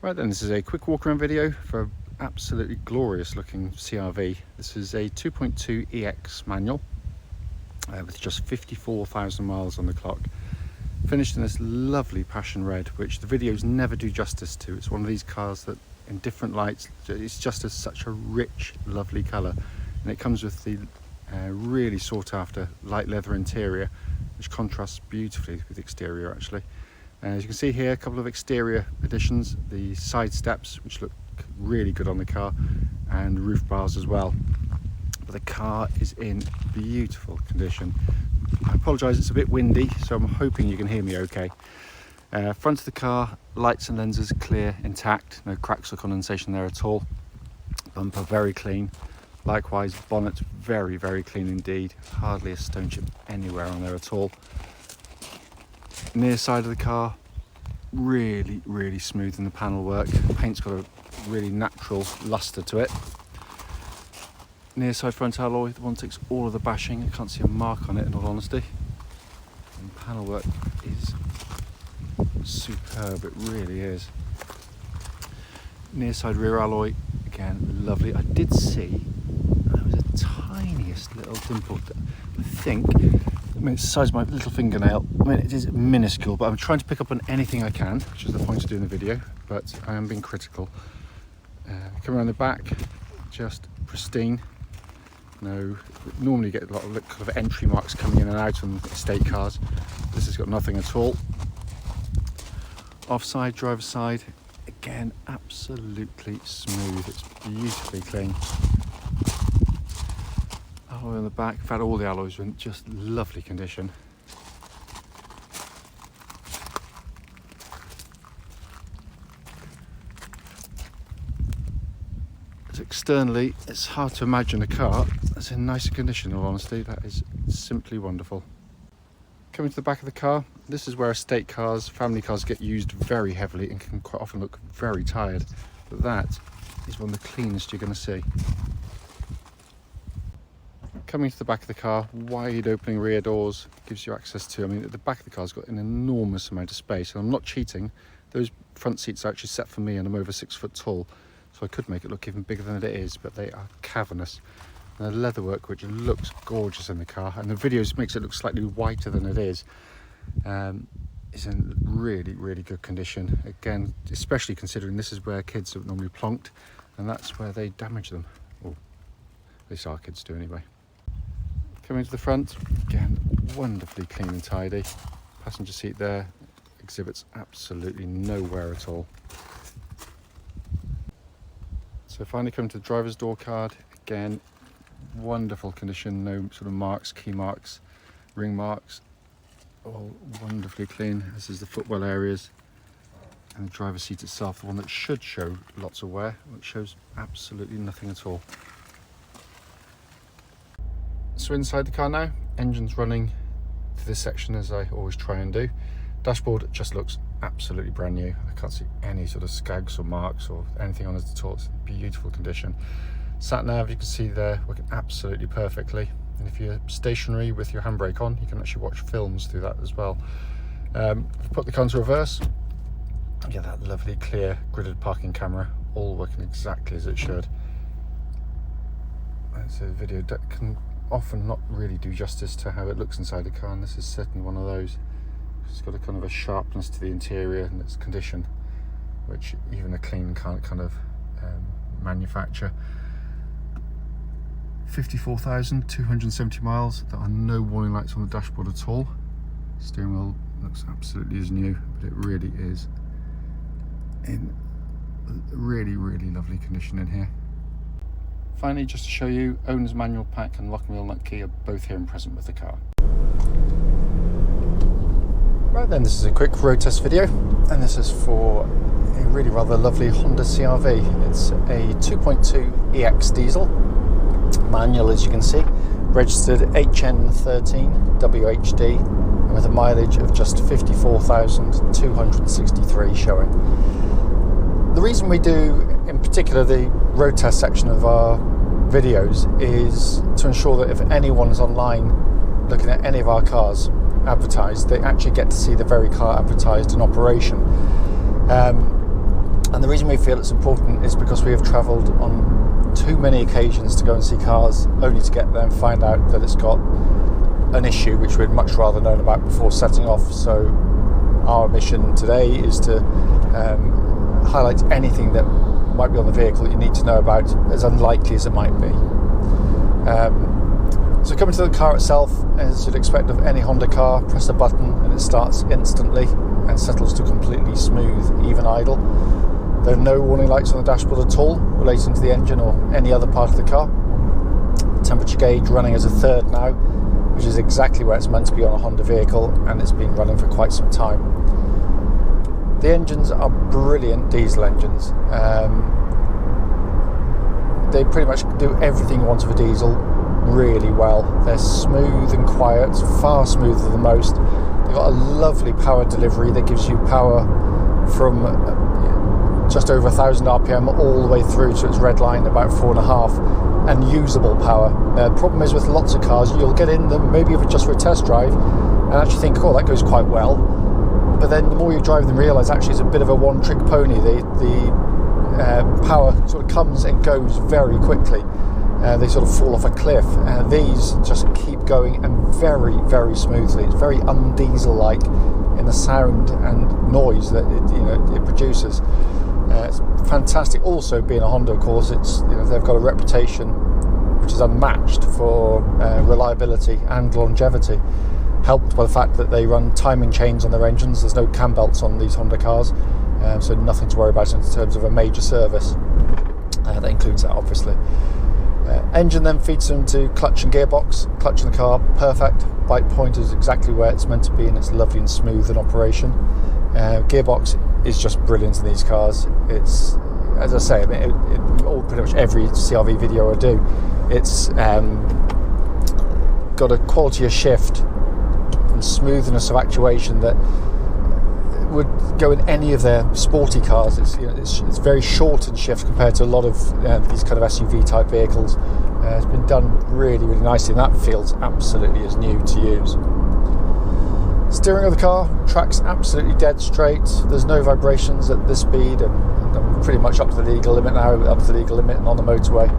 Right then, this is a quick walk around video for an absolutely glorious looking CR-V. This is a 2.2 EX manual with just 54,000 miles on the clock. Finished in this lovely passion red, which the videos never do justice to. It's one of these cars that in different lights, it's just such a rich, lovely colour. And it comes with the really sought after light leather interior, which contrasts beautifully with the exterior actually. As you can see here, a couple of exterior additions, the side steps, which look really good on the car, and roof bars as well. But the car is in beautiful condition. I apologise, it's a bit windy, so I'm hoping you can hear me okay. Front of the car, lights and lenses clear, intact, no cracks or condensation there at all. Bumper very clean. Likewise, bonnet very, very clean indeed. Hardly a stone chip anywhere on there at all. Near side of the car, really, really smooth in the panel work. The paint's got a really natural luster to it. Near side front alloy, the one takes all of the bashing. I can't see a mark on it in all honesty. And panel work is superb, it really is. Near side rear alloy, again, lovely. I did see there was a tiniest little dimple, I think. I mean, it's the size of my little fingernail. I mean, it is minuscule, but I'm trying to pick up on anything I can, which is the point of doing the video, but I am being critical. Come around the back, just pristine. No, normally you get a lot of kind of entry marks coming in and out on estate cars. This has got nothing at all. Offside, driver's side, again, absolutely smooth. It's beautifully clean. Alloy on the back, in fact all the alloys are in just lovely condition. So externally, it's hard to imagine a car that's in nicer condition, in all honesty. That is simply wonderful. Coming to the back of the car, this is where estate cars, family cars get used very heavily and can quite often look very tired. But that is one of the cleanest you're going to see. Coming to the back of the car, wide opening rear doors gives you access to, I mean, the back of the car's got an enormous amount of space, and I'm not cheating. Those front seats are actually set for me, and I'm over 6 foot tall, so I could make it look even bigger than it is, but they are cavernous. And the leatherwork, which looks gorgeous in the car, and the videos makes it look slightly whiter than it is in really, really good condition. Again, especially considering this is where kids are normally plonked, and that's where they damage them. Or at least our kids do anyway. Coming to the front, again, wonderfully clean and tidy. Passenger seat there exhibits absolutely no wear at all. So finally coming to the driver's door card, again, wonderful condition, no sort of marks, key marks, ring marks, all wonderfully clean. This is the footwell areas, and the driver's seat itself, the one that should show lots of wear, which shows absolutely nothing at all. So inside the car now, engine's running to this section as I always try and do. Dashboard just looks absolutely brand new. I can't see any sort of skags or marks or anything on it at all. It's in beautiful condition. Sat nav, you can see there, working absolutely perfectly. And if you're stationary with your handbrake on, you can actually watch films through that as well. If you put the car into reverse, you get that lovely clear gridded parking camera, all working exactly as it should. That's a video that can often not really do justice to how it looks inside the car, and this is certainly one of those. It's got a kind of a sharpness to the interior and its condition, which even a clean can't kind of manufacture. 54,270 miles. There are no warning lights on the dashboard at all. Steering wheel looks absolutely as new, but it really is in really, really lovely condition in here. Finally, just to show you, owner's manual pack and lock and wheel nut key are both here and present with the car. Right then, this is a quick road test video, and this is for a really rather lovely Honda CR-V. It's a 2.2 EX diesel, manual as you can see, registered HN13WHD, and with a mileage of just 54,263 showing. The reason we do, in particular, the road test section of our videos is to ensure that if anyone is online looking at any of our cars advertised, they actually get to see the very car advertised in operation. And the reason we feel it's important is because we have travelled on too many occasions to go and see cars only to get there and find out that it's got an issue which we'd much rather known about before setting off. So our mission today is to highlight anything that might be on the vehicle that you need to know about, as unlikely as it might be. So coming to the car itself, as you'd expect of any Honda car, press a button and it starts instantly and settles to completely smooth, even idle. There are no warning lights on the dashboard at all relating to the engine or any other part of the car. Temperature gauge running as a third now, which is exactly where it's meant to be on a Honda vehicle, and it's been running for quite some time. The engines are brilliant diesel engines. They pretty much do everything you want of a diesel really well. They're smooth and quiet, far smoother than most. They've got a lovely power delivery that gives you power from just over 1,000 RPM all the way through to its red line, about 4.5, and usable power. The problem is with lots of cars, you'll get in them maybe just for a test drive and actually think, oh, that goes quite well. But then the more you drive them, realise actually it's a bit of a one-trick pony. The power sort of comes and goes very quickly. They sort of fall off a cliff. These just keep going, and very, very smoothly. It's very un-diesel-like in the sound and noise that it produces. It's fantastic. Also, being a Honda, of course, they've got a reputation which is unmatched for reliability and longevity, helped by the fact that they run timing chains on their engines. There's no cam belts on these Honda cars, so nothing to worry about in terms of a major service. That includes that, obviously. Engine then feeds into clutch and gearbox. Clutch in the car, perfect. Bike point is exactly where it's meant to be, and it's lovely and smooth in operation. Gearbox is just brilliant in these cars. It's, as I say, all pretty much every CR-V video I do, it's got a quality of shift and smoothness of actuation that would go in any of their sporty cars. It's very short in shift compared to a lot of these kind of SUV type vehicles. It's been done really, really nicely, and that feels absolutely as new to use. Steering of the car, track's absolutely dead straight. There's no vibrations at this speed, and pretty much up to the legal limit now, up to the legal limit and on the motorway.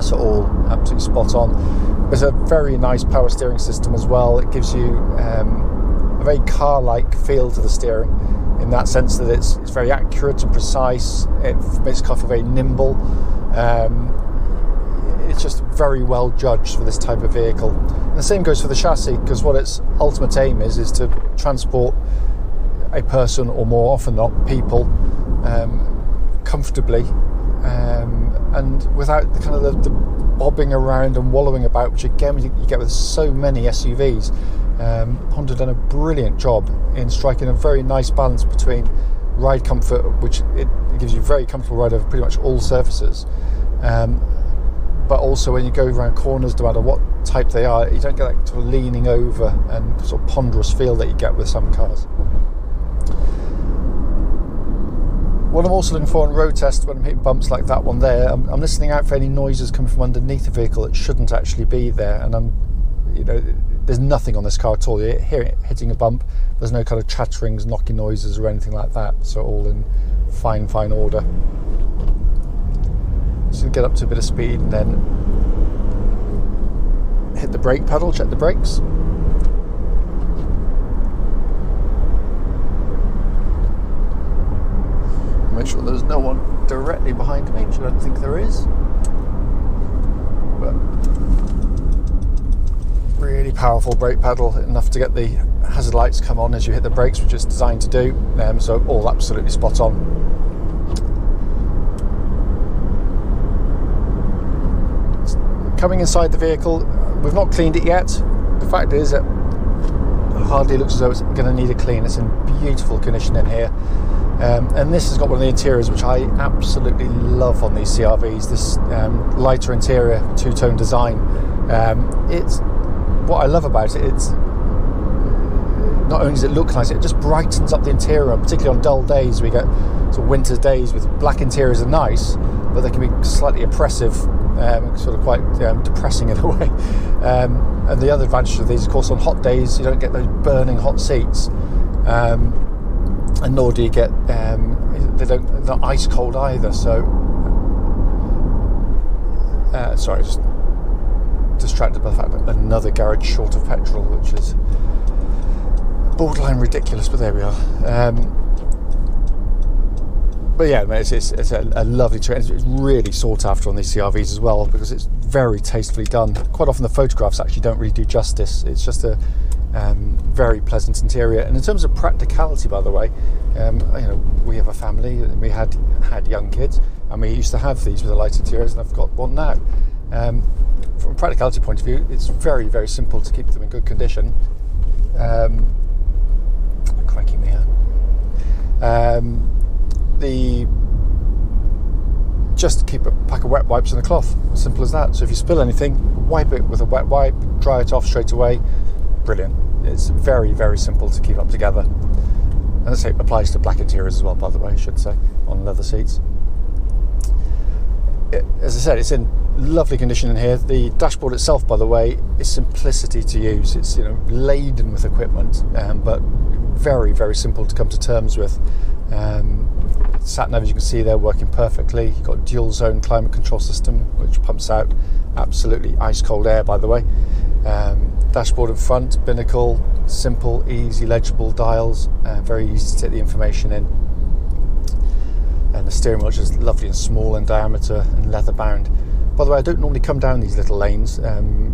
So all absolutely spot on. There's a very nice power steering system as well. It gives you a very car-like feel to the steering, in that sense that it's very accurate and precise. It makes the car feel very nimble. It's just very well judged for this type of vehicle. And the same goes for the chassis, because what its ultimate aim is to transport a person, or more often not people, comfortably, and without the kind of the bobbing around and wallowing about, which again you get with so many SUVs. Honda done a brilliant job in striking a very nice balance between ride comfort, which it gives you very comfortable ride over pretty much all surfaces, but also when you go around corners, no matter what type they are, you don't get that sort of leaning over and sort of ponderous feel that you get with some cars. What I'm also looking for on road test when I'm hitting bumps like that one there, I'm listening out for any noises coming from underneath the vehicle that shouldn't actually be there, and there's nothing on this car at all. You hear it hitting a bump, there's no kind of chatterings, knocking noises or anything like that, so all in fine order. So get up to a bit of speed and then hit the brake pedal, check the brakes. Make sure there's no one directly behind me, which I don't think there is. But really powerful brake pedal, enough to get the hazard lights come on as you hit the brakes, which it's designed to do. So all absolutely spot on. Coming inside the vehicle, we've not cleaned it yet. The fact is it hardly looks as though it's going to need a clean. It's in beautiful condition in here. And this has got one of the interiors which I absolutely love on these CR-Vs, this lighter interior, two-tone design. It's what I love about it. It's not only does it look nice, it just brightens up the interior, particularly on dull days. We get sort of winter days with black interiors are nice, but they can be slightly oppressive, sort of quite depressing in a way. And the other advantage of these, of course, on hot days, you don't get those burning hot seats. And nor do you get they're not ice cold either. So sorry, just distracted by the fact that another garage short of petrol, which is borderline ridiculous, but there we are. But yeah, it's a lovely terrain. It's really sought after on these CR-Vs as well, because it's very tastefully done. Quite often the photographs actually don't really do justice. It's just a very pleasant interior. And in terms of practicality, by the way, we have a family, and we had young kids, and we used to have these with the light interiors, and I've got one now. From a practicality point of view, it's very, very simple to keep them in good condition. Crikey me out. Just keep a pack of wet wipes and a cloth, as simple as that. So if you spill anything, wipe it with a wet wipe, dry it off straight away. Brilliant. It's very, very simple to keep up together. And I say it applies to black interiors as well, by the way, I should say, on leather seats. As I said, it's in lovely condition in here. The dashboard itself, by the way, is simplicity to use. It's laden with equipment, but very, very simple to come to terms with. Sat nav, as you can see there, working perfectly. You've got a dual zone climate control system, which pumps out absolutely ice cold air, by the way. Dashboard in front, binnacle, simple, easy, legible dials, very easy to take the information in. And the steering wheel is lovely and small in diameter and leather bound. By the way, I don't normally come down these little lanes.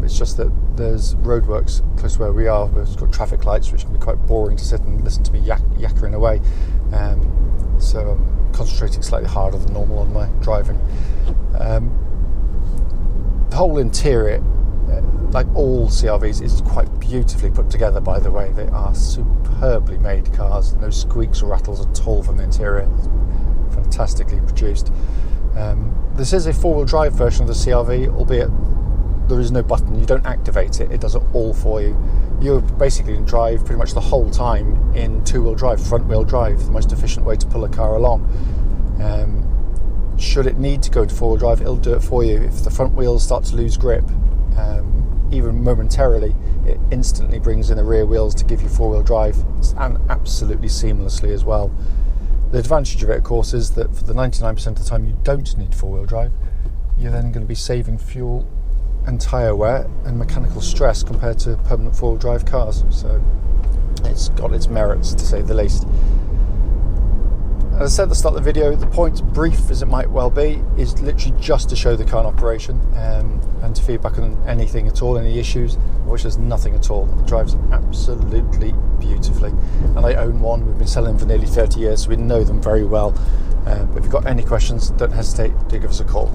It's just that there's roadworks close to where we are. We've got traffic lights, which can be quite boring to sit and listen to me yakkering away. So I'm concentrating slightly harder than normal on my driving. The whole interior, like all CR-Vs, is quite beautifully put together, by the way. They are superbly made cars. No squeaks or rattles at all from the interior. It's fantastically produced. This is a four-wheel drive version of the CR-V, albeit there is no button. You don't activate it. It does it all for you. You're basically in drive pretty much the whole time in two-wheel drive, front-wheel drive, the most efficient way to pull a car along. Should it need to go into four-wheel drive, it'll do it for you. If the front wheels start to lose grip, even momentarily, it instantly brings in the rear wheels to give you four-wheel drive, and absolutely seamlessly as well. The advantage of it, of course, is that for the 99% of the time you don't need four-wheel drive, you're then going to be saving fuel and tyre wear and mechanical stress compared to permanent four-wheel drive cars. So it's got its merits, to say the least. As I said at the start of the video, the point, brief as it might well be, is literally just to show the car in operation and to feedback on anything at all, any issues, which there's nothing at all. It drives absolutely beautifully. And I own one. We've been selling them for nearly 30 years, so we know them very well. But if you've got any questions, don't hesitate to give us a call.